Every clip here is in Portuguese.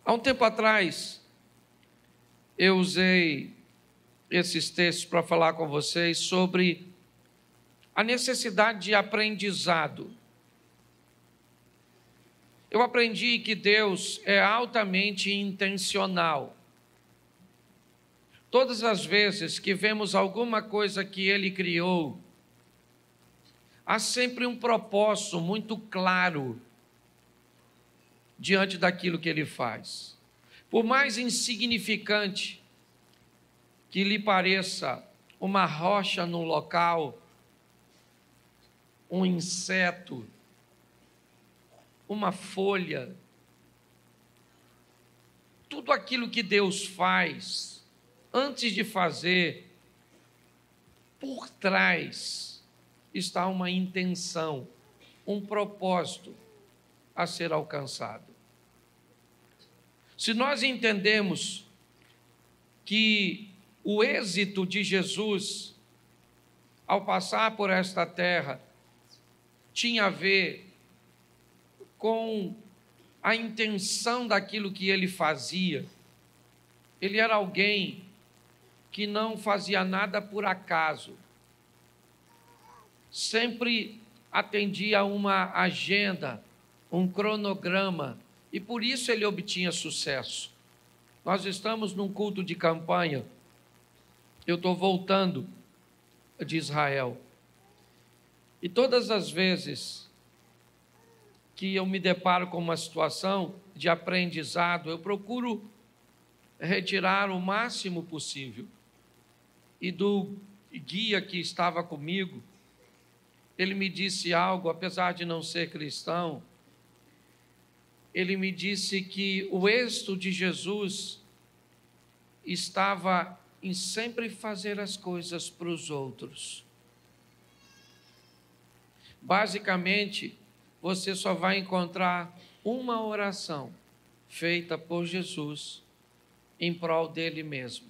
Há um tempo atrás, eu usei esses textos para falar com vocês sobre a necessidade de aprendizado. Eu aprendi que Deus é altamente intencional. Todas as vezes que vemos alguma coisa que Ele criou, há sempre um propósito muito claro diante daquilo que Ele faz. Por mais insignificante que lhe pareça uma rocha no local, um inseto, uma folha, tudo aquilo que Deus faz, antes de fazer, por trás está uma intenção, um propósito a ser alcançado. Se nós entendemos que o êxito de Jesus, ao passar por esta terra, tinha a ver com a intenção daquilo que ele fazia, ele era alguém que não fazia nada por acaso, sempre atendia a uma agenda, um cronograma, e por isso ele obtinha sucesso. Nós estamos num culto de campanha, eu estou voltando de Israel, e todas as vezes que eu me deparo com uma situação de aprendizado, eu procuro retirar o máximo possível. E do guia que estava comigo, ele me disse algo, apesar de não ser cristão, ele me disse que o êxito de Jesus estava em sempre fazer as coisas para os outros. Basicamente, você só vai encontrar uma oração feita por Jesus em prol dele mesmo.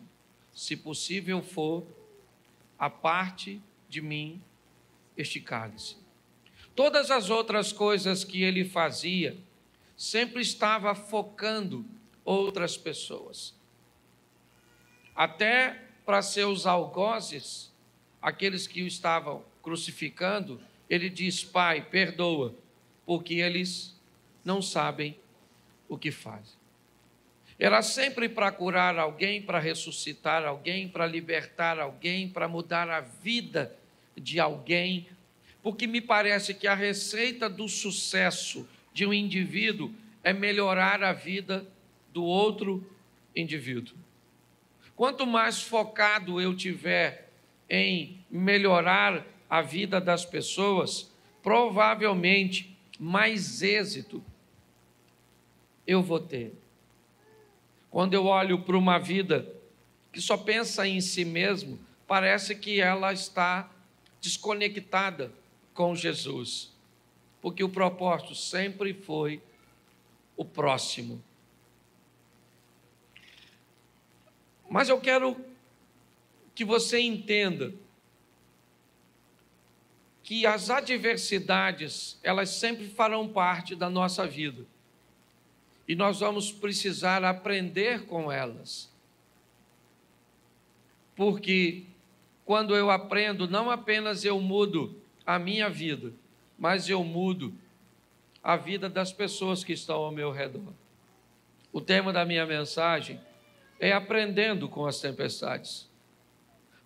Se possível for, aparte de mim este cálice. Todas as outras coisas que ele fazia, sempre estava focando outras pessoas. Até para seus algozes, aqueles que o estavam crucificando, ele diz: Pai, perdoa, porque eles não sabem o que fazem. Era sempre para curar alguém, para ressuscitar alguém, para libertar alguém, para mudar a vida de alguém, porque me parece que a receita do sucesso de um indivíduo é melhorar a vida do outro indivíduo. Quanto mais focado eu tiver em melhorar a vida das pessoas, provavelmente mais êxito eu vou ter. Quando eu olho para uma vida que só pensa em si mesmo, parece que ela está desconectada com Jesus, porque o propósito sempre foi o próximo. Mas eu quero que você entenda que as adversidades, elas sempre farão parte da nossa vida. E nós vamos precisar aprender com elas. Porque quando eu aprendo, não apenas eu mudo a minha vida, mas eu mudo a vida das pessoas que estão ao meu redor. O tema da minha mensagem é aprendendo com as tempestades.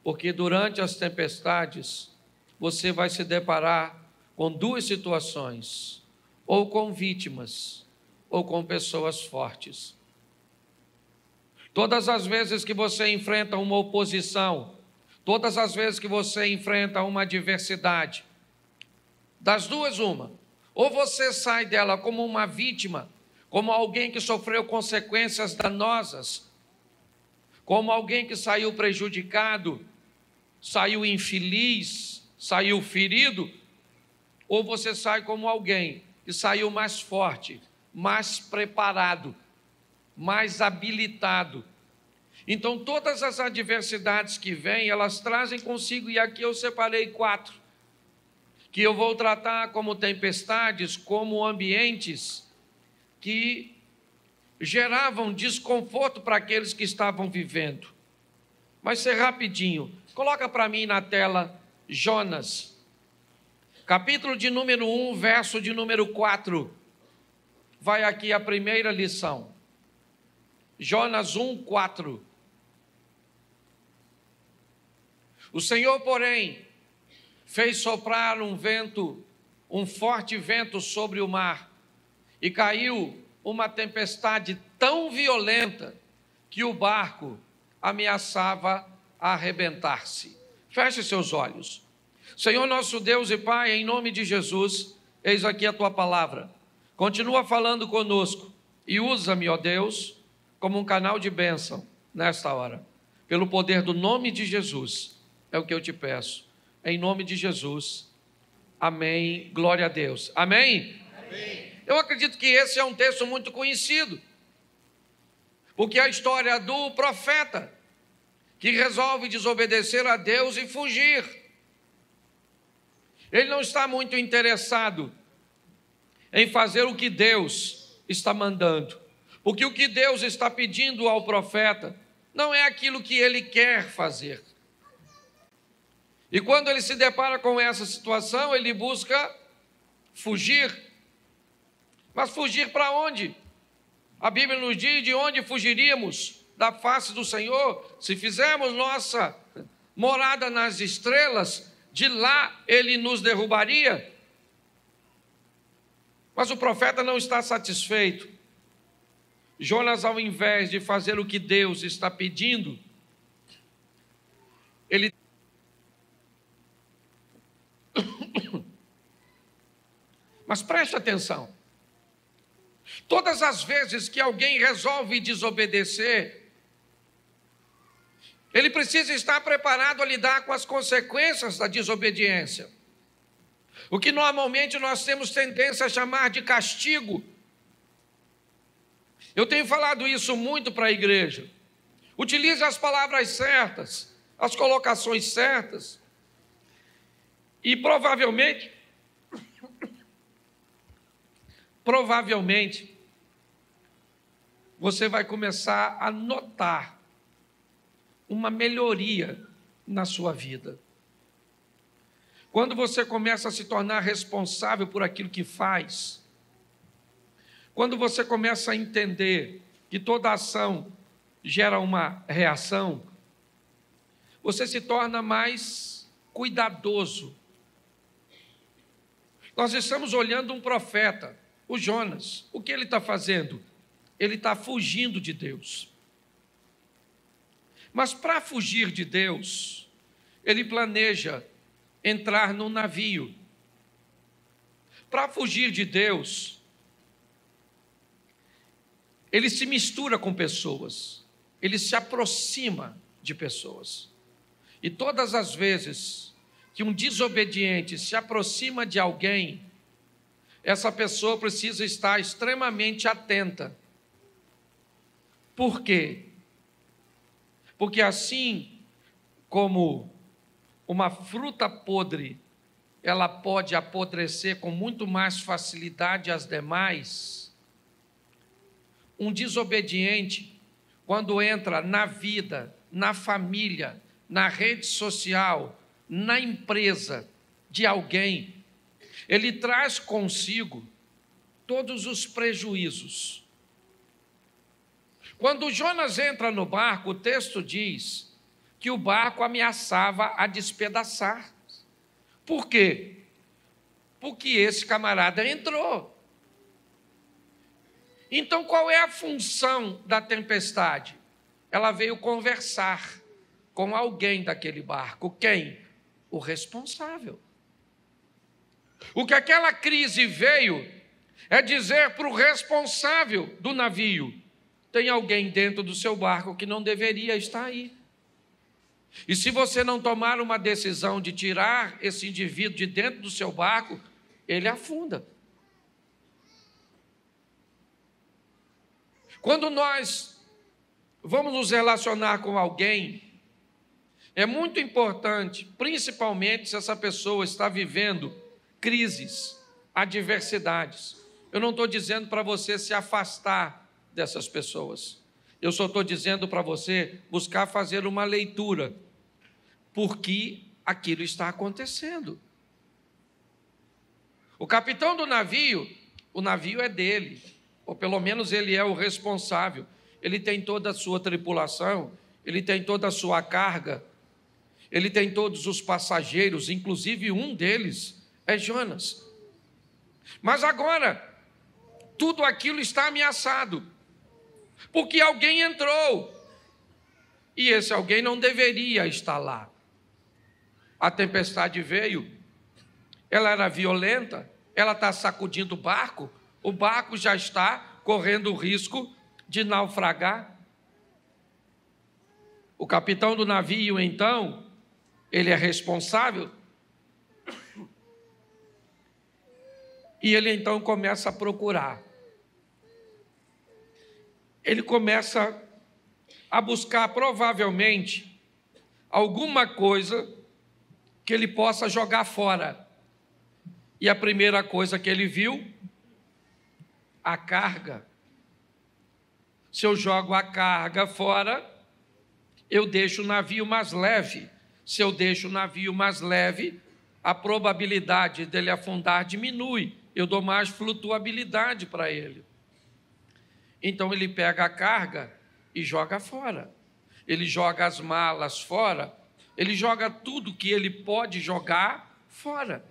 Porque durante as tempestades, você vai se deparar com duas situações, ou com vítimas, ou com pessoas fortes. Todas as vezes que você enfrenta uma oposição, todas as vezes que você enfrenta uma adversidade, das duas uma, ou você sai dela como uma vítima, como alguém que sofreu consequências danosas, como alguém que saiu prejudicado, saiu infeliz, saiu ferido, ou você sai como alguém que saiu mais forte, mais preparado, mais habilitado. Então, todas as adversidades que vêm, elas trazem consigo, e aqui eu separei 4, que eu vou tratar como tempestades, como ambientes que geravam desconforto para aqueles que estavam vivendo. Vai ser rapidinho. Coloca para mim na tela Jonas, capítulo de número 1, verso de número 4. Vai aqui a primeira lição. Jonas 1, 4. O Senhor, porém, fez soprar um forte vento sobre o mar, e caiu uma tempestade tão violenta que o barco ameaçava arrebentar-se. Feche seus olhos. Senhor nosso Deus e Pai, em nome de Jesus, eis aqui a tua palavra. Continua falando conosco e usa-me, ó Deus, como um canal de bênção nesta hora. Pelo poder do nome de Jesus, é o que eu te peço. Em nome de Jesus. Amém. Glória a Deus. Amém? Amém. Eu acredito que esse é um texto muito conhecido, porque é a história do profeta que resolve desobedecer a Deus e fugir. Ele não está muito interessado em fazer o que Deus está mandando, porque o que Deus está pedindo ao profeta não é aquilo que ele quer fazer. E quando ele se depara com essa situação, ele busca fugir. Mas fugir para onde? A Bíblia nos diz de onde fugiríamos da face do Senhor. Se fizermos nossa morada nas estrelas, de lá ele nos derrubaria. Mas o profeta não está satisfeito. Jonas, ao invés de fazer o que Deus está pedindo, ele Mas preste atenção. Todas as vezes que alguém resolve desobedecer, ele precisa estar preparado a lidar com as consequências da desobediência. O que normalmente nós temos tendência a chamar de castigo. Eu tenho falado isso muito para a igreja. Utilize as palavras certas, as colocações certas. E provavelmente, você vai começar a notar uma melhoria na sua vida. Quando você começa a se tornar responsável por aquilo que faz, quando você começa a entender que toda ação gera uma reação, você se torna mais cuidadoso. Nós estamos olhando um profeta, o Jonas. O que ele está fazendo? Ele está fugindo de Deus. Mas para fugir de Deus, ele planeja entrar num navio. Para fugir de Deus, ele se mistura com pessoas, ele se aproxima de pessoas. E todas as vezes que um desobediente se aproxima de alguém, essa pessoa precisa estar extremamente atenta. Por quê? Porque assim como uma fruta podre, ela pode apodrecer com muito mais facilidade às demais, um desobediente, quando entra na vida, na família, na rede social, na empresa de alguém, ele traz consigo todos os prejuízos. Quando Jonas entra no barco, o texto diz que o barco ameaçava a despedaçar. Por quê? Porque esse camarada entrou. Então, qual é a função da tempestade? Ela veio conversar com alguém daquele barco. Quem? O responsável. O que aquela crise veio é dizer para o responsável do navio: tem alguém dentro do seu barco que não deveria estar aí. E se você não tomar uma decisão de tirar esse indivíduo de dentro do seu barco, ele afunda. Quando nós vamos nos relacionar com alguém, é muito importante, principalmente se essa pessoa está vivendo crises, adversidades. Eu não estou dizendo para você se afastar dessas pessoas. Eu só estou dizendo para você buscar fazer uma leitura, porque aquilo está acontecendo. O capitão do navio, o navio é dele, ou pelo menos ele é o responsável. Ele tem toda a sua tripulação, ele tem toda a sua carga, ele tem todos os passageiros, inclusive um deles é Jonas. Mas agora, tudo aquilo está ameaçado, porque alguém entrou, e esse alguém não deveria estar lá. A tempestade veio, ela era violenta, ela está sacudindo o barco já está correndo o risco de naufragar. O capitão do navio, então, ele é responsável, e ele então começa a procurar. Ele começa a buscar, provavelmente, alguma coisa que ele possa jogar fora. E a primeira coisa que ele viu, a carga. Se eu jogo a carga fora, eu deixo o navio mais leve. Se eu deixo o navio mais leve, a probabilidade dele afundar diminui. Eu dou mais flutuabilidade para ele. Então ele pega a carga e joga fora. Ele joga as malas fora. Ele joga tudo que ele pode jogar fora.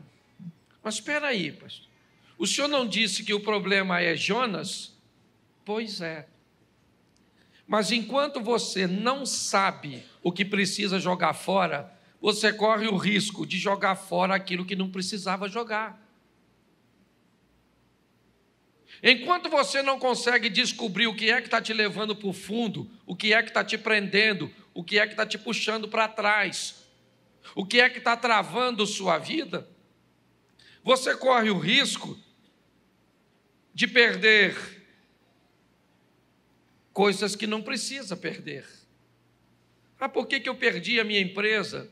Mas espera aí, pastor. O senhor não disse que o problema é Jonas? Pois é. Mas enquanto você não sabe o que precisa jogar fora, você corre o risco de jogar fora aquilo que não precisava jogar. Enquanto você não consegue descobrir o que é que está te levando para o fundo, o que é que está te prendendo, o que é que está te puxando para trás, o que é que está travando sua vida, você corre o risco de perder coisas que não precisa perder. Ah, por que eu perdi a minha empresa?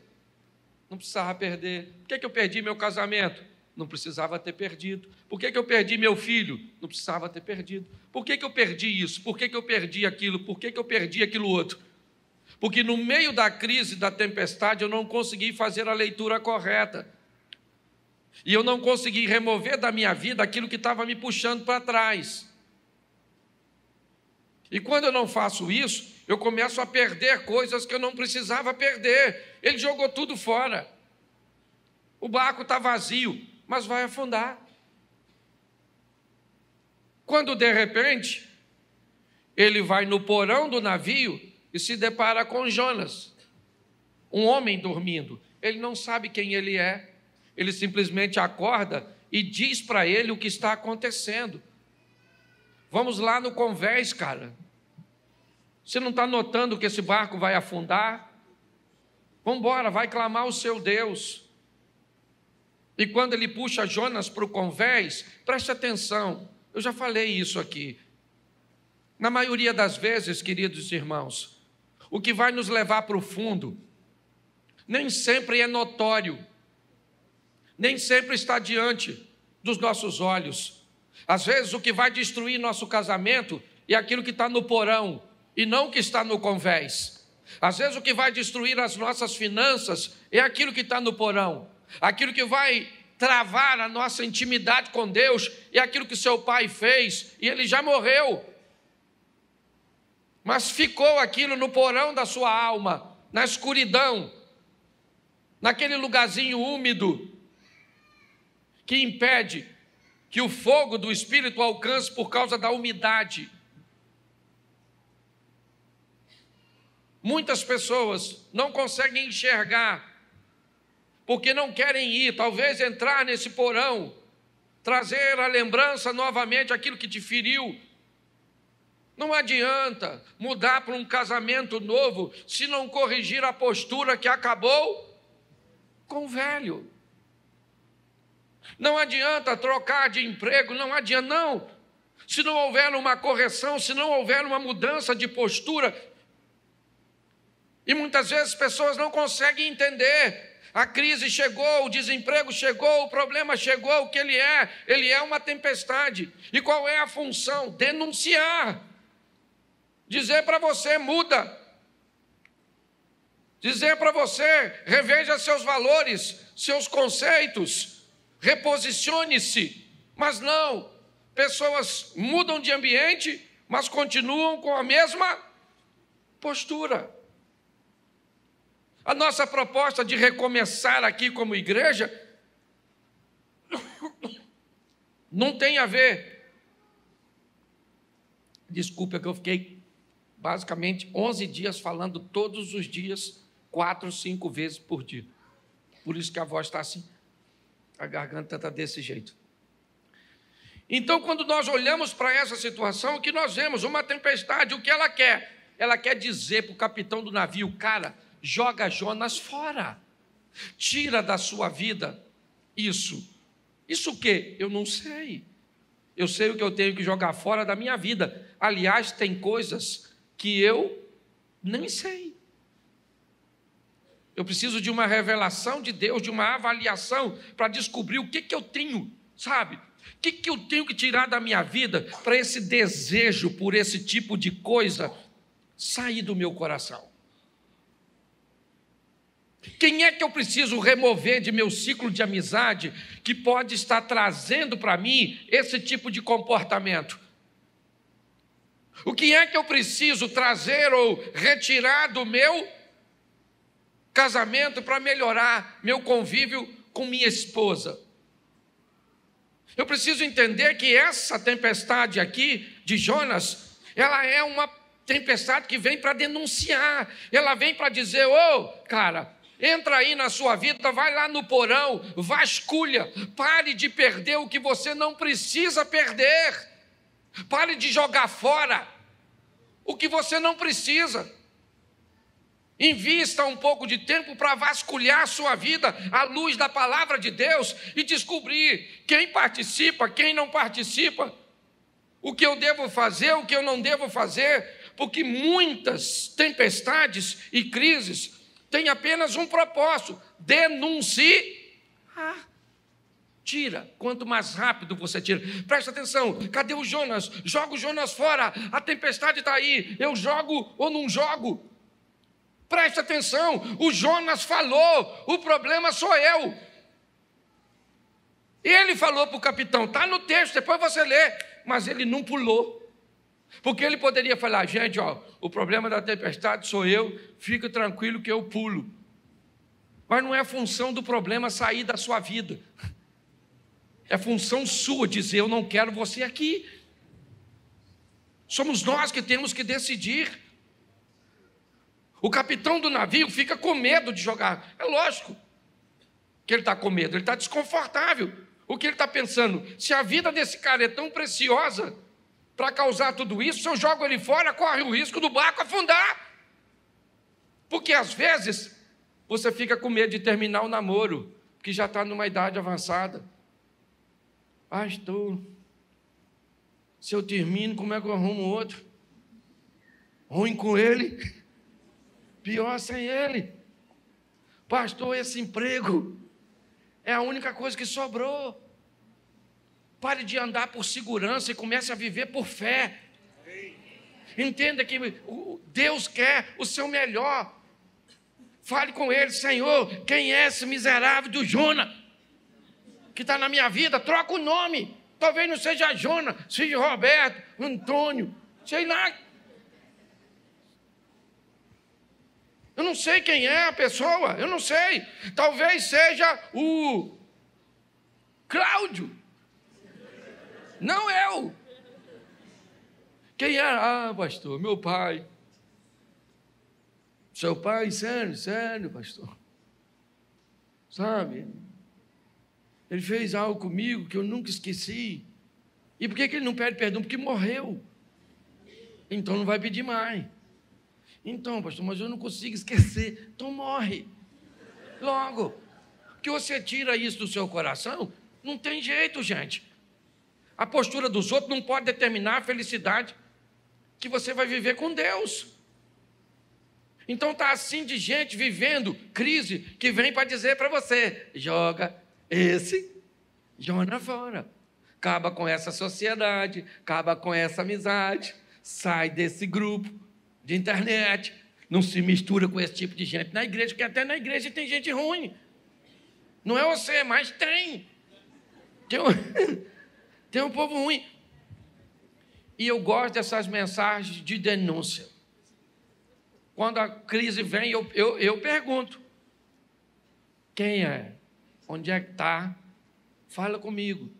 Não precisava perder. Por que eu perdi meu casamento? Não precisava ter perdido. Por que eu perdi meu filho? Não precisava ter perdido. Por que eu perdi isso? Por que eu perdi aquilo? Por que eu perdi aquilo outro? Porque no meio da crise, da tempestade, eu não consegui fazer a leitura correta. E eu não consegui remover da minha vida aquilo que estava me puxando para trás. E quando eu não faço isso, eu começo a perder coisas que eu não precisava perder. Ele jogou tudo fora. O barco está vazio, mas vai afundar. Quando, de repente, ele vai no porão do navio e se depara com Jonas, um homem dormindo. Ele não sabe quem ele é. Ele simplesmente acorda e diz para ele o que está acontecendo. Vamos lá no convés, cara. Você não está notando que esse barco vai afundar? Vamos embora, vai clamar o seu Deus. E quando ele puxa Jonas para o convés, preste atenção, eu já falei isso aqui. Na maioria das vezes, queridos irmãos, o que vai nos levar para o fundo, nem sempre é notório, nem sempre está diante dos nossos olhos. Às vezes o que vai destruir nosso casamento é aquilo que está no porão, e não o que está no convés. Às vezes o que vai destruir as nossas finanças é aquilo que está no porão. Aquilo que vai travar a nossa intimidade com Deus é aquilo que seu pai fez, e ele já morreu. Mas ficou aquilo no porão da sua alma, na escuridão, naquele lugarzinho úmido, que impede que o fogo do Espírito alcance por causa da umidade. Muitas pessoas não conseguem enxergar, porque não querem ir, talvez entrar nesse porão, trazer à lembrança novamente aquilo que te feriu. Não adianta mudar para um casamento novo se não corrigir a postura que acabou com o velho. Não adianta trocar de emprego, não adianta, não. Se não houver uma correção, se não houver uma mudança de postura. E muitas vezes as pessoas não conseguem entender. A crise chegou, o desemprego chegou, o problema chegou, o que ele é uma tempestade. E qual é a função? Denunciar. dizer para você: muda. Dizer para você: reveja seus valores, seus conceitos, reposicione-se. Mas não, pessoas mudam de ambiente, mas continuam com a mesma postura. A nossa proposta de recomeçar aqui como igreja não tem a ver. Desculpa que eu fiquei basicamente 11 dias falando todos os dias, 4, 5 vezes por dia. Por isso que a voz está assim, a garganta está desse jeito. Então, quando nós olhamos para essa situação, o que nós vemos? Uma tempestade, o que ela quer? Ela quer dizer para o capitão do navio: cara, joga Jonas fora, tira da sua vida isso. Isso o quê? Eu não sei. Eu sei o que eu tenho que jogar fora da minha vida. Aliás, tem coisas que eu nem sei. Eu preciso de uma revelação de Deus, de uma avaliação, para descobrir o que eu tenho, sabe? O que eu tenho que tirar da minha vida para esse desejo por esse tipo de coisa sair do meu coração? Quem é que eu preciso remover de meu ciclo de amizade que pode estar trazendo para mim esse tipo de comportamento? O que é que eu preciso trazer ou retirar do meu casamento para melhorar meu convívio com minha esposa? Eu preciso entender que essa tempestade aqui de Jonas, ela é uma tempestade que vem para denunciar, ela vem para dizer: ô, cara, entra aí na sua vida, vai lá no porão, vasculha, pare de perder o que você não precisa perder, pare de jogar fora o que você não precisa. Invista um pouco de tempo para vasculhar a sua vida à luz da palavra de Deus e descobrir quem participa, quem não participa, o que eu devo fazer, o que eu não devo fazer, porque muitas tempestades e crises têm apenas um propósito: denunciar. Tira, quanto mais rápido você tira. Presta atenção, cadê o Jonas? Joga o Jonas fora, a tempestade está aí, eu jogo ou não jogo? Presta atenção, o Jonas falou, o problema sou eu. Ele falou para o capitão, está no texto, depois você lê, mas ele não pulou. Porque ele poderia falar: gente, ó, o problema da tempestade sou eu, fica tranquilo que eu pulo. Mas não é função do problema sair da sua vida. É função sua dizer: eu não quero você aqui. Somos nós que temos que decidir. O capitão do navio fica com medo de jogar. É lógico que ele está com medo, ele está desconfortável. O que ele está pensando? Se a vida desse cara é tão preciosa para causar tudo isso, se eu jogo ele fora, corre o risco do barco afundar. Porque às vezes você fica com medo de terminar o namoro, que já está numa idade avançada. Pastor, se eu termino, como é que eu arrumo outro? Ruim com ele, pior sem ele. Pastor, esse emprego é a única coisa que sobrou. Pare de andar por segurança e comece a viver por fé. Entenda que Deus quer o seu melhor. Fale com ele: Senhor, quem é esse miserável do Jonas que está na minha vida? Troca o nome. Talvez não seja Jonas, seja Roberto, Antônio, sei lá. Eu não sei quem é a pessoa, eu não sei. Talvez seja o Cláudio. Não eu. Quem é? Ah, pastor, meu pai. Seu pai? Sério, pastor. Sabe? Ele fez algo comigo que eu nunca esqueci. E por que ele não pede perdão? Porque morreu. Então não vai pedir mais. Então, pastor, mas eu não consigo esquecer. Então morre. Logo. Que você tira isso do seu coração, não tem jeito, gente. A postura dos outros não pode determinar a felicidade que você vai viver com Deus. Então está assim de gente vivendo crise que vem para dizer para você: joga esse Jonas fora. Acaba com essa sociedade, acaba com essa amizade. sai desse grupo de internet, não se mistura com esse tipo de gente na igreja, porque até na igreja tem gente ruim. Não é você, mas tem. Tem um povo ruim. E eu gosto dessas mensagens de denúncia. Quando a crise vem, eu pergunto: quem é? Onde é que está? Fala comigo.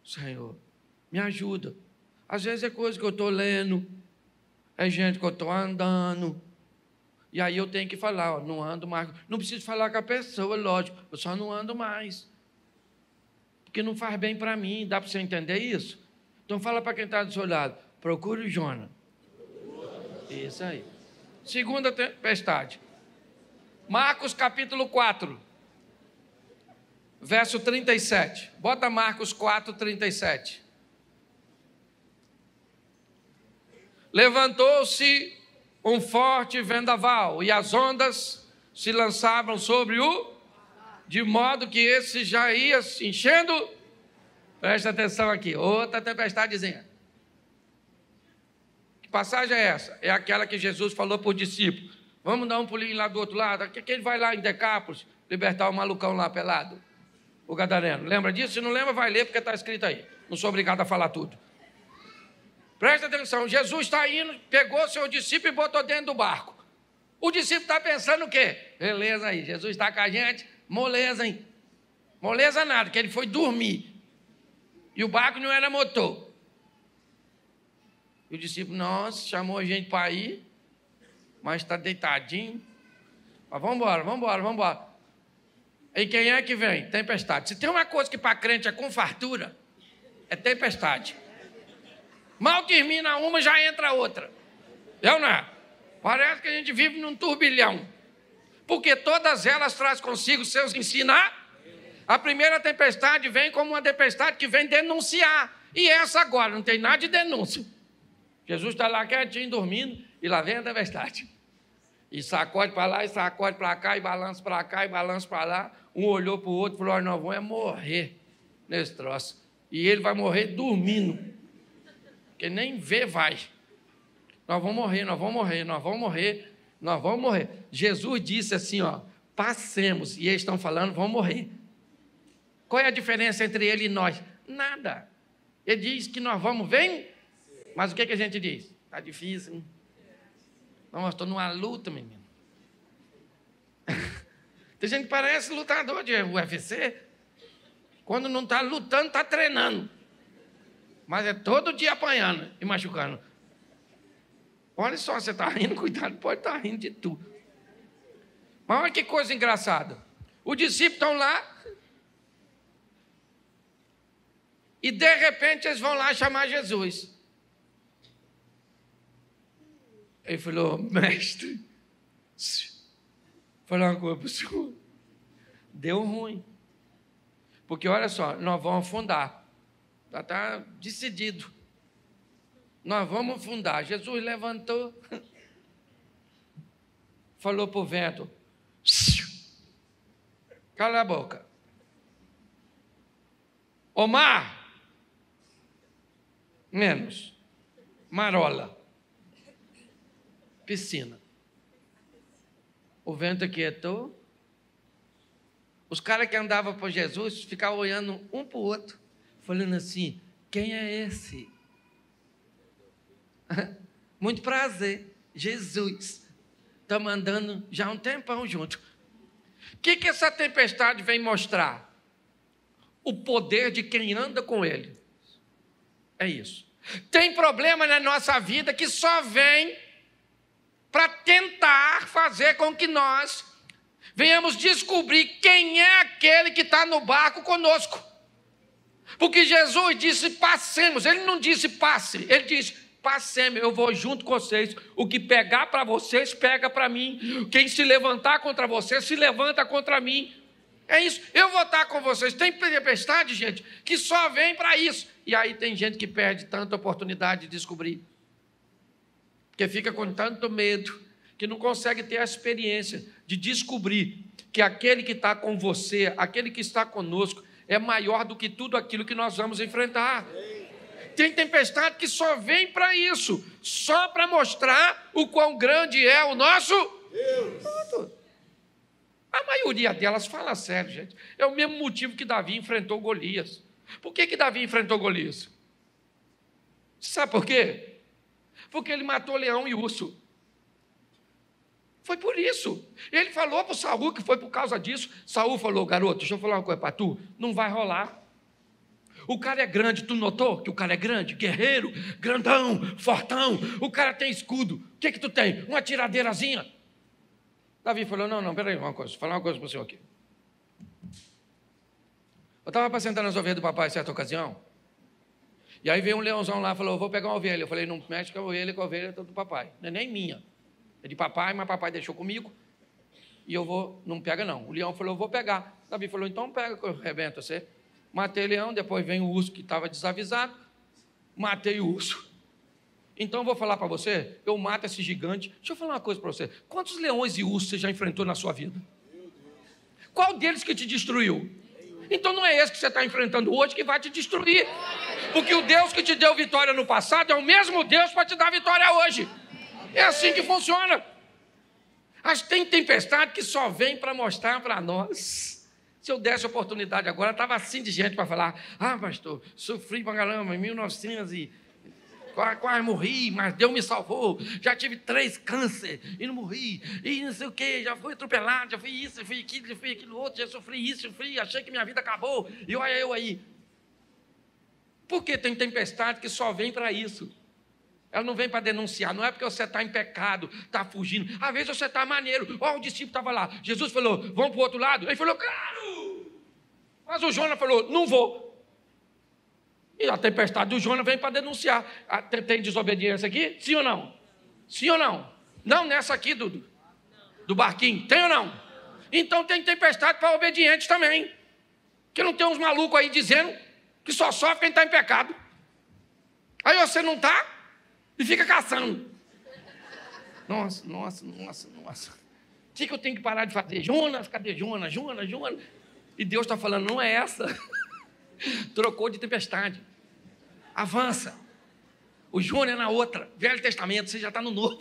Senhor, me ajuda. Às vezes é coisa que eu estou lendo, é gente que eu estou andando, e aí eu tenho que falar, ó, não ando mais. Não preciso falar com a pessoa, lógico, eu só não ando mais. Porque não faz bem para mim, dá para você entender isso? Então fala para quem está do seu lado, procure o Jonas. Isso aí. Segunda tempestade. Marcos capítulo 4, verso 37. Bota Marcos 4, 37. Levantou-se um forte vendaval, e as ondas se lançavam sobre de modo que esse já ia se enchendo. Presta atenção aqui, outra tempestadezinha. Que passagem é essa? É aquela que Jesus falou para o discípulo: vamos dar um pulinho lá do outro lado, que ele vai lá em Decápolis, libertar o malucão lá pelado, o gadareno. Lembra disso? Se não lembra, vai ler, porque está escrito aí. Não sou obrigado a falar tudo. Presta atenção, Jesus está indo, pegou seu discípulo e botou dentro do barco. O discípulo está pensando o quê? Beleza aí, Jesus está com a gente, moleza, hein? Moleza nada, que ele foi dormir. E o barco não era motor. E o discípulo, nossa, chamou a gente para ir, mas está deitadinho. Mas vamos embora. E quem é que vem? Tempestade. Se tem uma coisa que para crente é com fartura, é tempestade. Mal termina uma, já entra outra. Eu não. Parece que a gente vive num turbilhão. Porque todas elas trazem consigo seus ensinar. A primeira tempestade vem como uma tempestade que vem denunciar. E essa agora, não tem nada de denúncia. Jesus está lá quietinho, dormindo, e lá vem a tempestade. E sacode para lá, e sacode para cá, e balança para cá, e balança para lá. Um olhou para o outro e falou: nós vamos morrer nesse troço. E ele vai morrer dormindo. Porque nem vê vai. Nós vamos morrer. Jesus disse assim, ó, passemos. E eles estão falando, vão morrer. Qual é a diferença entre ele e nós? Nada. Ele diz que nós vamos, vem. Mas o que a gente diz? Está difícil, hein? Não, estou numa luta, menino. Tem gente que parece lutador de UFC. Quando não está lutando, está treinando. Mas é todo dia apanhando e machucando. Olha só, você está rindo, cuidado, pode estar rindo de tudo. Mas olha que coisa engraçada. Os discípulos estão lá e de repente eles vão lá chamar Jesus. Ele falou: mestre, vou falar uma coisa para o senhor. Deu ruim. Porque olha só, nós vamos afundar. Já está decidido. Nós vamos afundar. Jesus levantou, falou para o vento: cala a boca. Ô mar, menos. Marola. Piscina. O vento aquietou. Os caras que andavam por Jesus ficavam olhando um para o outro, falando assim: quem é esse? Muito prazer, Jesus. Estamos andando já há um tempão junto. O que essa tempestade vem mostrar? O poder de quem anda com ele. É isso. Tem problema na nossa vida que só vem para tentar fazer com que nós venhamos descobrir quem é aquele que está no barco conosco. Porque Jesus disse: passemos. Ele não disse passe, ele disse: passemos, eu vou junto com vocês. O que pegar para vocês, pega para mim. Quem se levantar contra vocês, se levanta contra mim. É isso, eu vou estar com vocês. Tem tempestade, gente, que só vem para isso. E aí tem gente que perde tanta oportunidade de descobrir. Porque fica com tanto medo, que não consegue ter a experiência de descobrir que aquele que está com você, aquele que está conosco, é maior do que tudo aquilo que nós vamos enfrentar. Tem tempestade que só vem para isso, só para mostrar o quão grande é o nosso Deus. A maioria delas, fala sério, gente, é o mesmo motivo que Davi enfrentou Golias. Por que Davi enfrentou Golias? Sabe por quê? Porque ele matou leão e urso. Foi por isso. Ele falou para o Saul que foi por causa disso. Saul falou: garoto, deixa eu falar uma coisa para tu, não vai rolar. O cara é grande, tu notou que o cara é grande, guerreiro, grandão, fortão, o cara tem escudo. O que tu tem? Uma tiradeirazinha. Davi falou: não, peraí, vou falar uma coisa para o senhor aqui. Eu estava apacentando as ovelhas do papai em certa ocasião, e aí veio um leãozão lá e falou: vou pegar uma ovelha. Eu falei: não mexe com a ovelha é do papai, não é nem minha. É de papai, mas papai deixou comigo, e eu vou, não pega não. O leão falou: eu vou pegar. Davi falou: então pega que eu arrebento você. Matei o leão, depois vem o urso que estava desavisado, matei o urso. Então eu vou falar para você, eu mato esse gigante. Deixa eu falar uma coisa para você. Quantos leões e ursos você já enfrentou na sua vida? Qual deles que te destruiu? Então não é esse que você está enfrentando hoje que vai te destruir. Porque o Deus que te deu vitória no passado é o mesmo Deus para te dar vitória hoje. É assim que funciona. Mas tem tempestade que só vem para mostrar para nós. Se eu desse oportunidade agora, estava assim de gente para falar: ah, pastor, sofri pra caramba em 1900 e quase morri, mas Deus me salvou. Já tive 3 câncer e não morri. E não sei o quê, já fui atropelado, já fui isso, já fui aquilo outro, já sofri isso, achei que minha vida acabou. E olha eu aí. Por que tem tempestade que só vem para isso? Ela não vem para denunciar, não é porque você está em pecado, está fugindo. Às vezes você está maneiro. Olha, o discípulo estava lá. Jesus falou: vamos para o outro lado. Ele falou: claro! Mas o Jonas falou: não vou. E a tempestade do Jonas vem para denunciar. Tem desobediência aqui? Sim ou não? Sim ou não? Não nessa aqui do barquinho. Tem ou não? Então tem tempestade para obedientes também. Que não tem uns malucos aí dizendo que só sofre quem está em pecado. Aí você não está e fica caçando. Nossa. O que eu tenho que parar de fazer? Jonas, cadê Jonas? E Deus está falando: não é essa. Trocou de tempestade. Avança. O Jonas é na outra. Velho Testamento, você já está no Novo.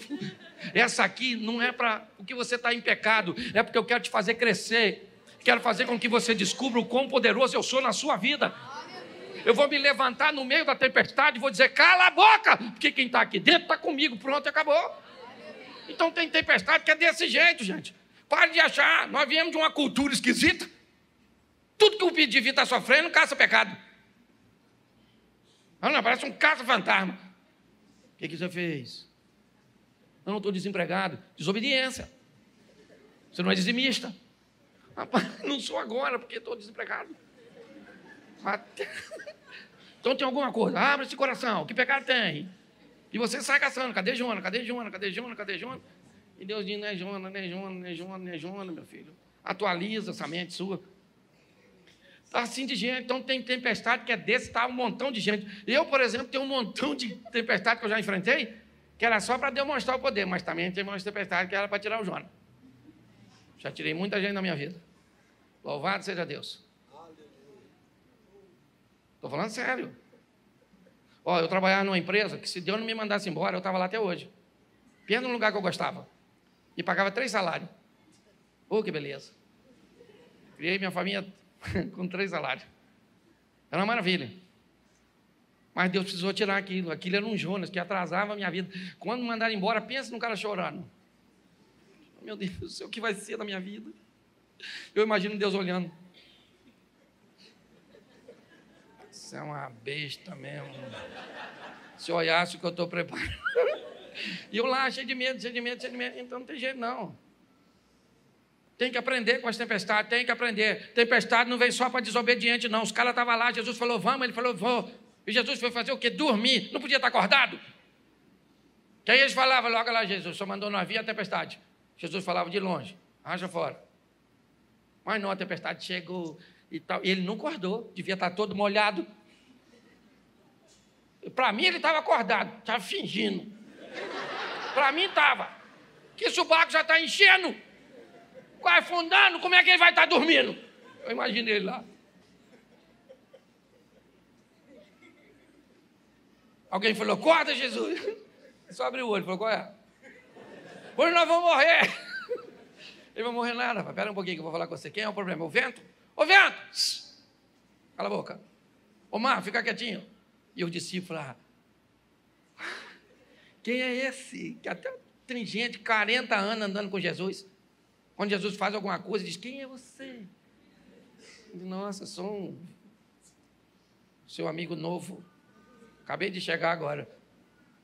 Essa aqui não é para porque você está em pecado, é porque eu quero te fazer crescer. Quero fazer com que você descubra o quão poderoso eu sou na sua vida. Eu vou me levantar no meio da tempestade e vou dizer: cala a boca, porque quem está aqui dentro está comigo. Pronto, acabou. Então tem tempestade que é desse jeito, gente. Pare de achar, nós viemos de uma cultura esquisita. Tudo que o indivíduo está sofrendo, caça pecado. Não, parece um caça-fantasma. O que você fez? Não estou desempregado. Desobediência. Você não é dizimista. Rapaz, não sou agora, porque estou desempregado. Então tem alguma coisa. Abre esse coração. Que pecado tem? E você sai caçando. Cadê Jonas? E Deus diz: não é Jonas, meu filho. Atualiza essa mente sua. Assim de gente. Então tem tempestade que é desse, tá um montão de gente. Eu, por exemplo, tenho um montão de tempestade que eu já enfrentei, que era só para demonstrar o poder, mas também tem umas tempestades que era para tirar o Jonas. Já tirei muita gente da minha vida. Louvado seja Deus. Estou falando sério. Ó, eu trabalhava numa empresa que, se Deus não me mandasse embora, eu estava lá até hoje. Pensa num lugar que eu gostava. E pagava 3 salários. Oh, que beleza. Criei minha família com 3 salários. Era uma maravilha. Mas Deus precisou tirar aquilo. Aquilo era um Jonas que atrasava a minha vida. Quando me mandaram embora, pensa num cara chorando. Meu Deus do céu, o que vai ser da minha vida? Eu imagino Deus olhando. Você é uma besta mesmo. Se olhasse o que eu estou preparando. E eu lá, cheio de medo. Então não tem jeito, não. Tem que aprender com as tempestades, tem que aprender. Tempestade não vem só para desobediente, não. Os caras estavam lá, Jesus falou: vamos, ele falou: vou. E Jesus foi fazer o quê? Dormir. Não podia estar acordado? Que aí eles falavam logo lá: Jesus só mandou nós vir a tempestade. Jesus falava de longe: raja fora. Mas não, a tempestade chegou e tal. E ele não acordou, devia estar todo molhado. Para mim ele estava acordado, estava fingindo. Para mim estava. Que se o barco já está enchendo, quase afundando, como é que ele vai estar dormindo? Eu imaginei ele lá. Alguém falou, acorda, Jesus. Ele só abriu o olho, falou, qual é? Hoje nós vamos morrer. Ele vai morrer nada, rapaz. Espera um pouquinho que eu vou falar com você. Quem é o problema? O vento? Ô vento! Cala a boca. Ô mar, fica quietinho. E os discípulos lá, quem é esse? Que até tem gente, 40 anos andando com Jesus. Quando Jesus faz alguma coisa, diz, quem é você? Nossa, sou um seu amigo novo. Acabei de chegar agora.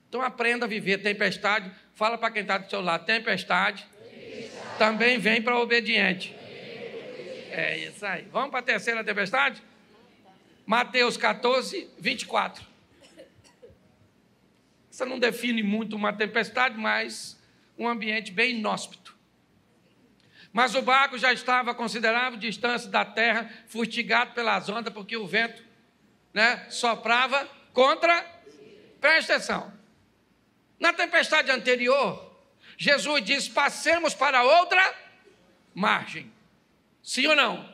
Então aprenda a viver. Tempestade, fala para quem está do seu lado, tempestade. Também vem para obediente. É isso aí. Vamos para a terceira tempestade? Mateus 14, 24. Isso não define muito uma tempestade, mas um ambiente bem inóspito. Mas o barco já estava a considerável distância da terra, fustigado pelas ondas, porque o vento, soprava contra... Presta atenção. Na tempestade anterior, Jesus disse, passemos para outra margem. Sim ou não?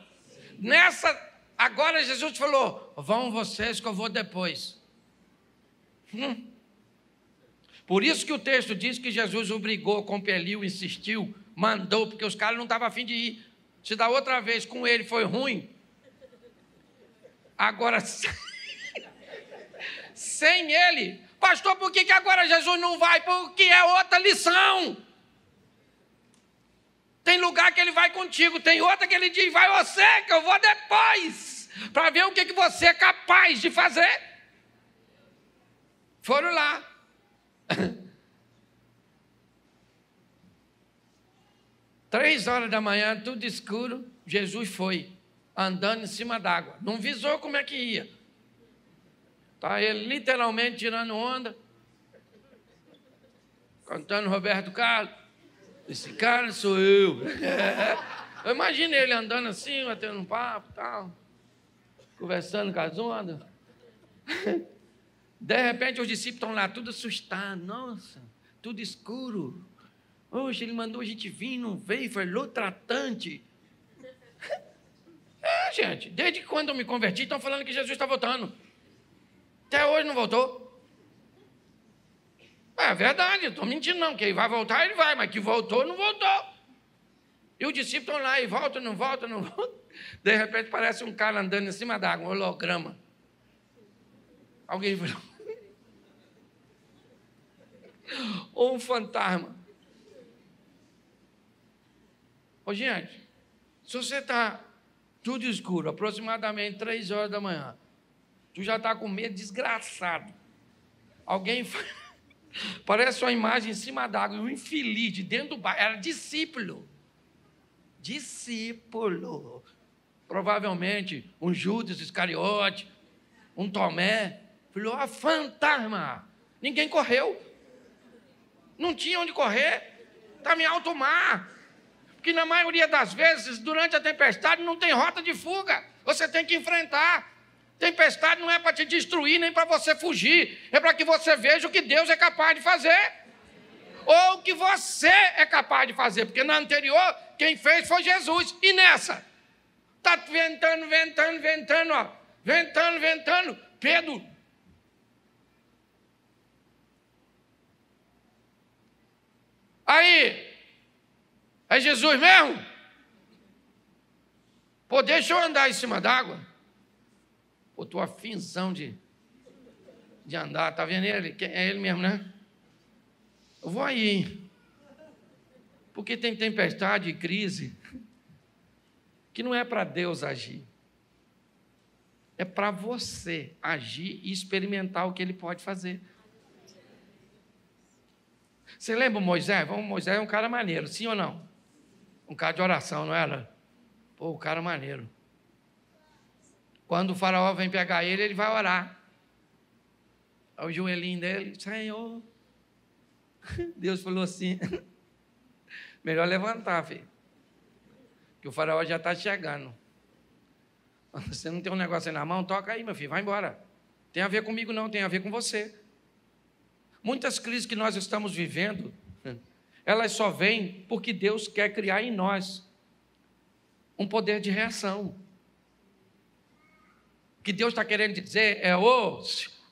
Nessa, agora Jesus falou, vão vocês que eu vou depois. Por isso que o texto diz que Jesus obrigou, compeliu, insistiu, mandou, porque os caras não estavam a fim de ir. Se da outra vez com ele foi ruim, agora sem ele... Pastor, por que agora Jesus não vai? Porque é outra lição. Tem lugar que ele vai contigo, tem outra que ele diz, vai você, que eu vou depois, para ver o que você é capaz de fazer. Foram lá. 3h da manhã, tudo escuro, Jesus foi, andando em cima d'água. Não visou como é que ia. Está ele literalmente tirando onda, cantando Roberto Carlos. Esse cara sou eu. Eu imagino ele andando assim, batendo um papo e tal, conversando com as ondas. De repente os discípulos estão lá, tudo assustados. Nossa, tudo escuro. Hoje ele mandou a gente vir, não veio, foi lotratante. Gente, desde quando eu me converti, estão falando que Jesus está voltando. Até hoje não voltou. É verdade, eu estou mentindo não, que ele vai voltar, ele vai, mas que voltou, não voltou. E os discípulos estão lá, e volta, não volta, não volta. De repente parece um cara andando em cima d'água, um holograma. Alguém falou. Ou um fantasma. Ô gente, se você está tudo escuro, aproximadamente 3h da manhã, tu já está com medo desgraçado. Alguém... Parece uma imagem em cima d'água, um infeliz de dentro do barco. Era discípulo. Discípulo. Provavelmente um Judas Iscariote, um Tomé. Falou, fantasma. Ninguém correu. Não tinha onde correr. Estava em alto mar. Porque na maioria das vezes, durante a tempestade, não tem rota de fuga. Você tem que enfrentar. Tempestade não é para te destruir, nem para você fugir. É para que você veja o que Deus é capaz de fazer. Ou o que você é capaz de fazer. Porque na anterior, quem fez foi Jesus. E nessa? Está ventando, ventando, ventando, ó. Ventando, ventando. Pedro. Aí. É Jesus mesmo? Pô, deixa eu andar em cima d'água. Pô, estou afinzão de andar. Está vendo ele? É ele mesmo, né? Eu vou aí, hein? Porque tem tempestade e crise que não é para Deus agir. É para você agir e experimentar o que ele pode fazer. Você lembra o Moisés? Moisés é um cara maneiro, sim ou não? Um cara de oração, não era? Pô, o cara maneiro. Quando o faraó vem pegar ele, ele vai orar. Aí o joelhinho dele, Senhor. Deus falou assim, melhor levantar, filho. Que o faraó já está chegando. Você não tem um negócio aí na mão? Toca aí, meu filho, vai embora. Tem a ver comigo não, tem a ver com você. Muitas crises que nós estamos vivendo, elas só vêm porque Deus quer criar em nós um poder de reação. O que Deus está querendo dizer é,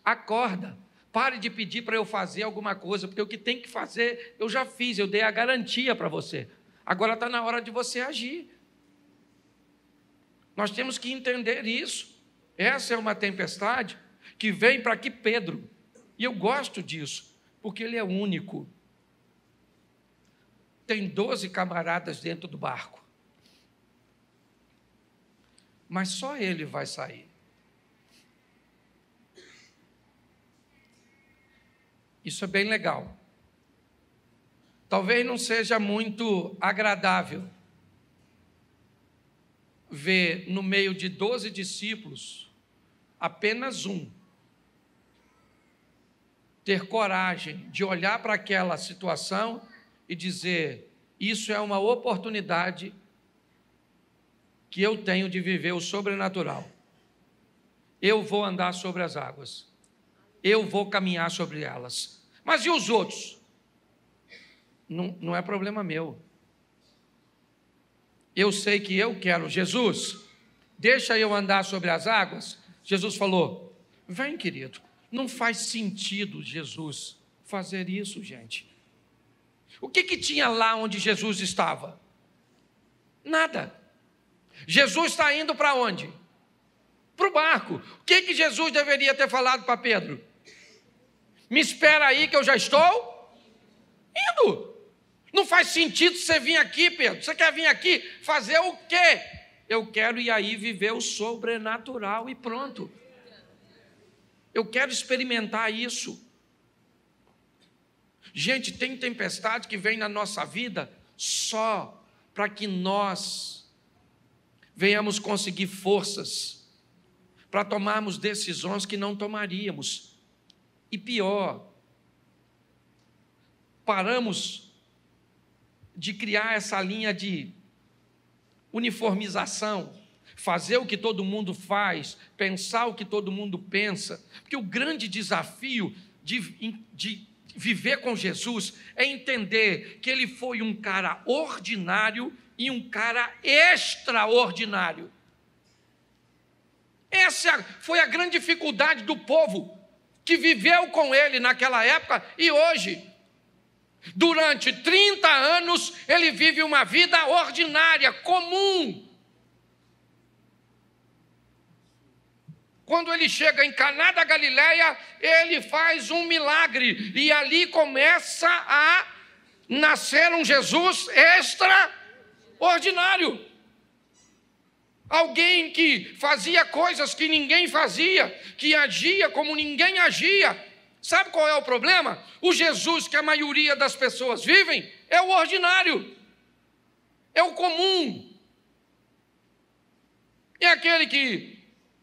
acorda, Pare de pedir para eu fazer alguma coisa, porque o que tem que fazer, eu já fiz, eu dei a garantia para você. Agora está na hora de você agir. Nós temos que entender isso. Essa é uma tempestade que vem para aqui Pedro. E eu gosto disso, porque ele é único. Tem 12 camaradas dentro do barco. Mas só ele vai sair. Isso é bem legal. Talvez não seja muito agradável ver no meio de 12 discípulos apenas um ter coragem de olhar para aquela situação e dizer: isso é uma oportunidade que eu tenho de viver o sobrenatural. Eu vou andar sobre as águas. Eu vou caminhar sobre elas. Mas e os outros? Não é problema meu. Eu sei que eu quero. Jesus, deixa eu andar sobre as águas. Jesus falou: vem, querido. Não faz sentido, Jesus, fazer isso, gente. O que tinha lá onde Jesus estava? Nada. Jesus está indo para onde? Para o barco. O que Jesus deveria ter falado para Pedro? Me espera aí que eu já estou indo. Não faz sentido você vir aqui, Pedro. Você quer vir aqui fazer o quê? Eu quero ir aí viver o sobrenatural e pronto. Eu quero experimentar isso. Gente, tem tempestade que vem na nossa vida só para que nós venhamos conseguir forças para tomarmos decisões que não tomaríamos. E pior, paramos de criar essa linha de uniformização, fazer o que todo mundo faz, pensar o que todo mundo pensa, porque o grande desafio de viver com Jesus é entender que ele foi um cara ordinário e um cara extraordinário. Essa foi a grande dificuldade do povo que viveu com ele naquela época e hoje. Durante 30 anos, ele vive uma vida ordinária, comum. Quando ele chega em Caná da Galileia, ele faz um milagre, e ali começa a nascer um Jesus extraordinário. Alguém que fazia coisas que ninguém fazia, que agia como ninguém agia. Sabe qual é o problema? O Jesus que a maioria das pessoas vivem é o ordinário, é o comum. É aquele que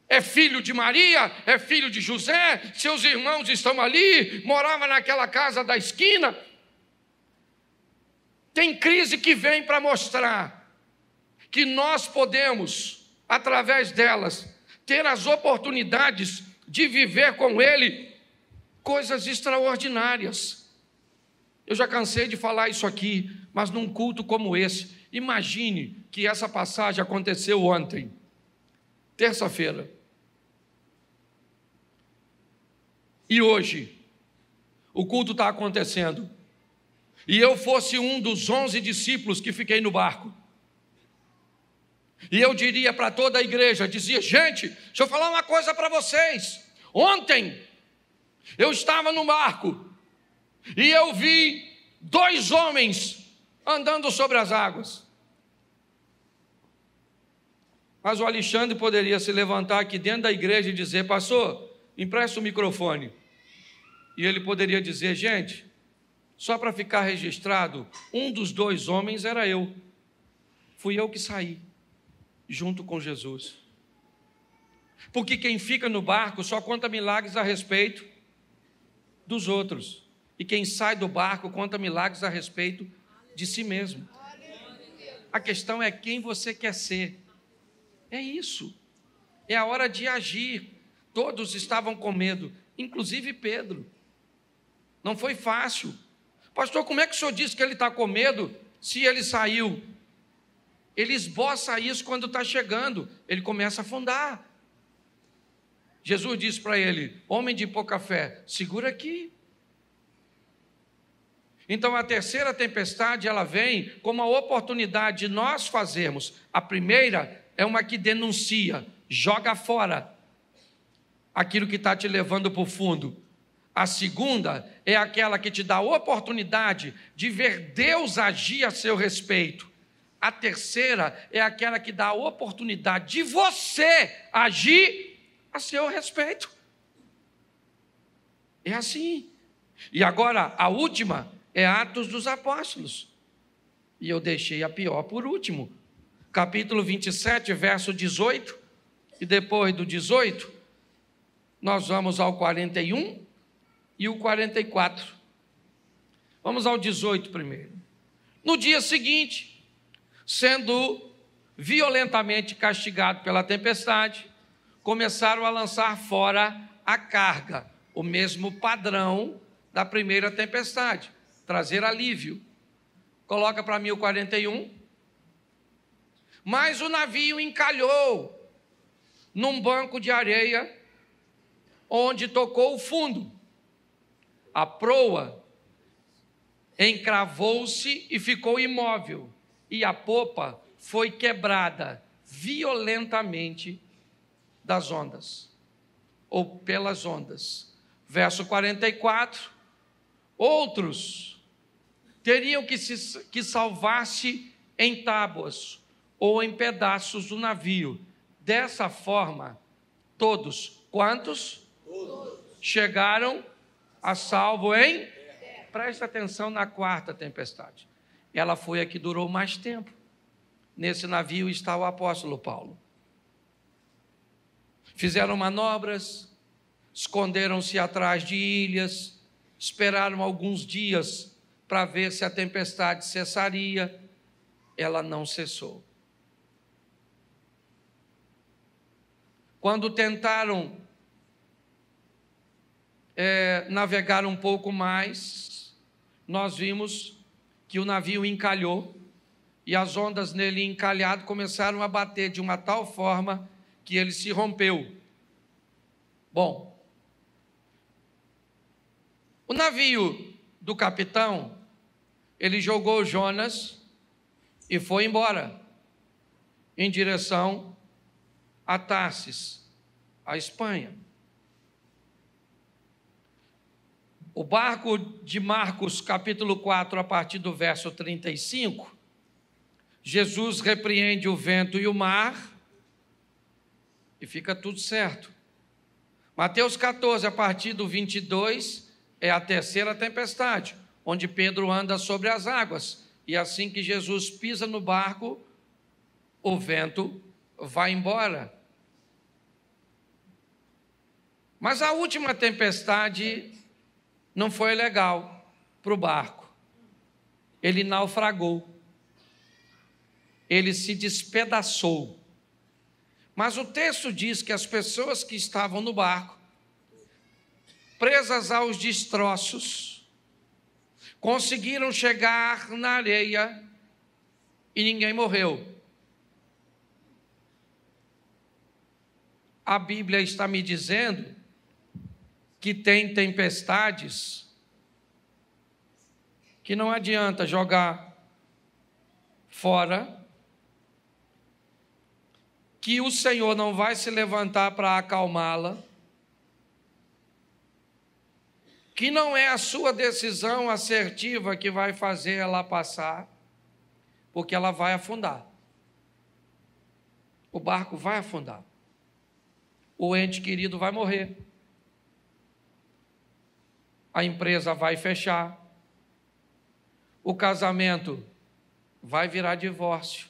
é filho de Maria, é filho de José, seus irmãos estão ali, morava naquela casa da esquina. Tem crise que vem para mostrar que nós podemos, através delas, ter as oportunidades de viver com Ele coisas extraordinárias. Eu já cansei de falar isso aqui, mas num culto como esse, imagine que essa passagem aconteceu ontem, terça-feira. E hoje, o culto está acontecendo, e eu fosse um dos 11 discípulos que fiquei no barco, e eu diria para toda a igreja, dizia: gente, deixa eu falar uma coisa para vocês. Ontem, eu estava no barco, e eu vi 2 homens andando sobre as águas. Mas o Alexandre poderia se levantar aqui dentro da igreja e dizer: pastor, empresta o microfone. E ele poderia dizer: gente, só para ficar registrado, um dos 2 homens era eu. Fui eu que saí, junto com Jesus. Porque quem fica no barco só conta milagres a respeito dos outros. E quem sai do barco conta milagres a respeito de si mesmo. A questão é quem você quer ser. É isso. É a hora de agir. Todos estavam com medo, inclusive Pedro. Não foi fácil. Pastor, como é que o senhor disse que ele está com medo se ele saiu? Ele esboça isso quando está chegando. Ele começa a afundar. Jesus disse para ele: homem de pouca fé, segura aqui. Então a terceira tempestade, ela vem como uma oportunidade de nós fazermos. A primeira é uma que denuncia, joga fora aquilo que está te levando para o fundo. A segunda é aquela que te dá a oportunidade de ver Deus agir a seu respeito. A terceira é aquela que dá a oportunidade de você agir a seu respeito. É assim. E agora, a última é Atos dos Apóstolos. E eu deixei a pior por último. Capítulo 27, verso 18. E depois do 18, nós vamos ao 41 e o 44. Vamos ao 18 primeiro. No dia seguinte, sendo violentamente castigado pela tempestade, começaram a lançar fora a carga, o mesmo padrão da primeira tempestade, trazer alívio. Coloca para mim o 41. Mas o navio encalhou num banco de areia, onde tocou o fundo. A proa encravou-se e ficou imóvel, e a popa foi quebrada violentamente das ondas, ou pelas ondas. Verso 44, outros teriam que salvar-se em tábuas ou em pedaços do navio. Dessa forma, todos, quantos? Todos. Chegaram a salvo em? Presta atenção na quarta tempestade. Ela foi a que durou mais tempo. Nesse navio está o apóstolo Paulo. Fizeram manobras, esconderam-se atrás de ilhas, esperaram alguns dias para ver se a tempestade cessaria. Ela não cessou. Quando tentaram navegar um pouco mais, nós vimos que o navio encalhou e as ondas nele encalhado começaram a bater de uma tal forma que ele se rompeu. Bom, o navio do capitão, ele jogou Jonas e foi embora em direção a Tarsis, a Espanha. O barco de Marcos, capítulo 4, a partir do verso 35, Jesus repreende o vento e o mar e fica tudo certo. Mateus 14, a partir do 22, é a terceira tempestade, onde Pedro anda sobre as águas. E assim que Jesus pisa no barco, o vento vai embora. Mas a última tempestade não foi legal para o barco. Ele naufragou. Ele se despedaçou. Mas o texto diz que as pessoas que estavam no barco, presas aos destroços, conseguiram chegar na areia e ninguém morreu. A Bíblia está me dizendo que tem tempestades que não adianta jogar fora, que o Senhor não vai se levantar para acalmá-la, que não é a sua decisão assertiva que vai fazer ela passar, porque ela vai afundar. O barco vai afundar. O ente querido vai morrer. A empresa vai fechar. O casamento vai virar divórcio.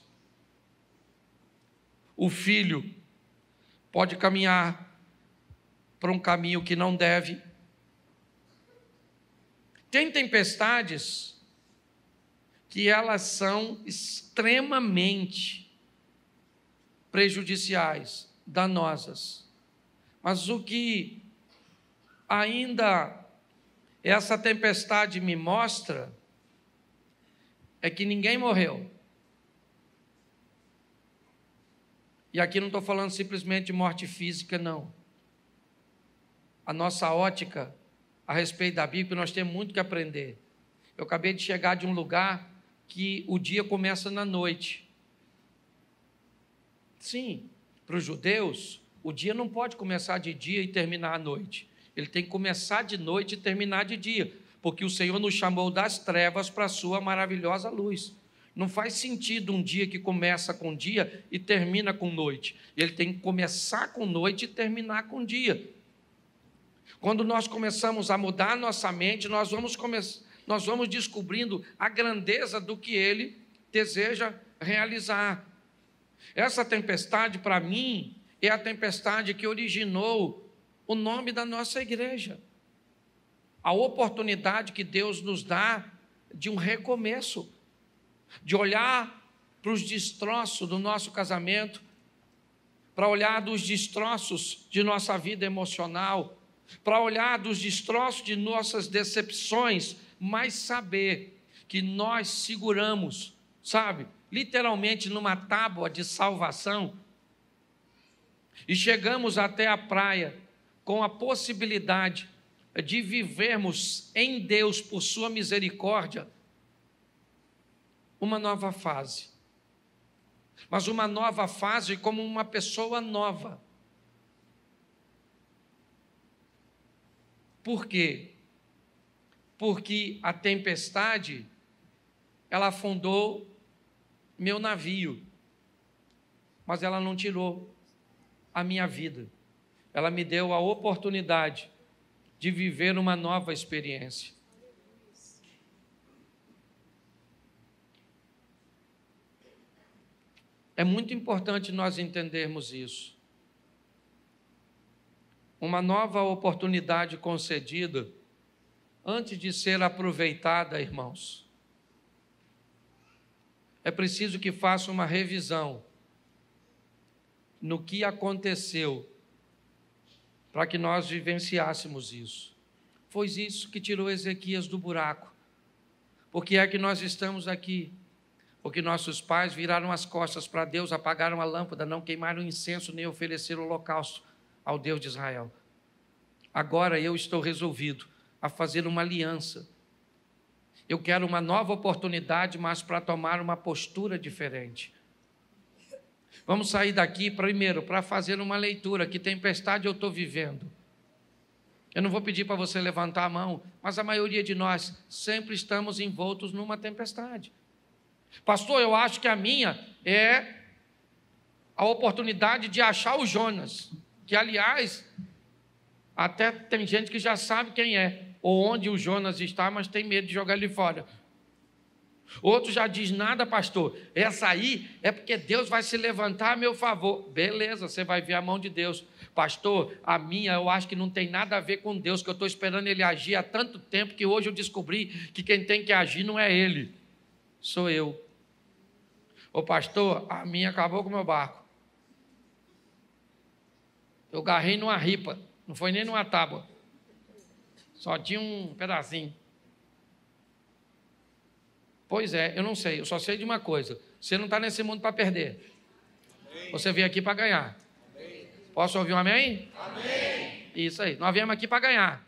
O filho pode caminhar para um caminho que não deve. Tem tempestades que elas são extremamente prejudiciais, danosas. Mas o que ainda essa tempestade me mostra é que ninguém morreu. E aqui não estou falando simplesmente de morte física, não. a nossa ótica a respeito da Bíblia, nós temos muito que aprender. Eu acabei de chegar de um lugar que o dia começa na noite. Sim, para os judeus, o dia não pode começar de dia e terminar à noite. Ele tem que começar de noite e terminar de dia, porque o Senhor nos chamou das trevas para a sua maravilhosa luz. Não faz sentido um dia que começa com dia e termina com noite. Ele tem que começar com noite e terminar com dia. Quando nós começamos a mudar a nossa mente, nós vamos descobrindo a grandeza do que Ele deseja realizar. Essa tempestade, para mim, é a tempestade que originou o nome da nossa igreja. A oportunidade que Deus nos dá de um recomeço, de olhar para os destroços do nosso casamento, para olhar dos destroços de nossa vida emocional, para olhar dos destroços de nossas decepções, mas saber que nós seguramos, sabe, literalmente numa tábua de salvação, e chegamos até a praia com a possibilidade de vivermos em Deus, por sua misericórdia, uma nova fase. Mas uma nova fase como uma pessoa nova. Por quê? Porque a tempestade, ela afundou meu navio, mas ela não tirou a minha vida. Ela me deu a oportunidade de viver uma nova experiência. É muito importante nós entendermos isso. Uma nova oportunidade concedida, antes de ser aproveitada, irmãos, é preciso que faça uma revisão no que aconteceu para que nós vivenciássemos isso. Foi isso que tirou Ezequias do buraco. Por que é que nós estamos aqui? Porque nossos pais viraram as costas para Deus, apagaram a lâmpada, não queimaram incenso, nem ofereceram holocausto ao Deus de Israel. Agora eu estou resolvido a fazer uma aliança. Eu quero uma nova oportunidade, mas para tomar uma postura diferente. Vamos sair daqui primeiro para fazer uma leitura. Que tempestade eu estou vivendo? Eu não vou pedir para você levantar a mão, mas a maioria de nós sempre estamos envoltos numa tempestade. Pastor, eu acho que a minha é a oportunidade de achar o Jonas, que, aliás, até tem gente que já sabe quem é, ou onde o Jonas está, mas tem medo de jogar ele fora. Outro já diz, nada, pastor, essa aí é porque Deus vai se levantar a meu favor. Beleza, você vai ver a mão de Deus. Pastor, a minha eu acho que não tem nada a ver com Deus, que eu estou esperando Ele agir há tanto tempo que hoje eu descobri que quem tem que agir não é Ele, sou eu. Ô pastor, a minha acabou com o meu barco. Eu garrei numa ripa, não foi nem numa tábua. Só tinha um pedacinho. Pois é, eu não sei, eu só sei de uma coisa. Você não está nesse mundo para perder. Amém. Você veio aqui para ganhar. Amém. Posso ouvir um amém? Amém. Isso aí, nós viemos aqui para ganhar.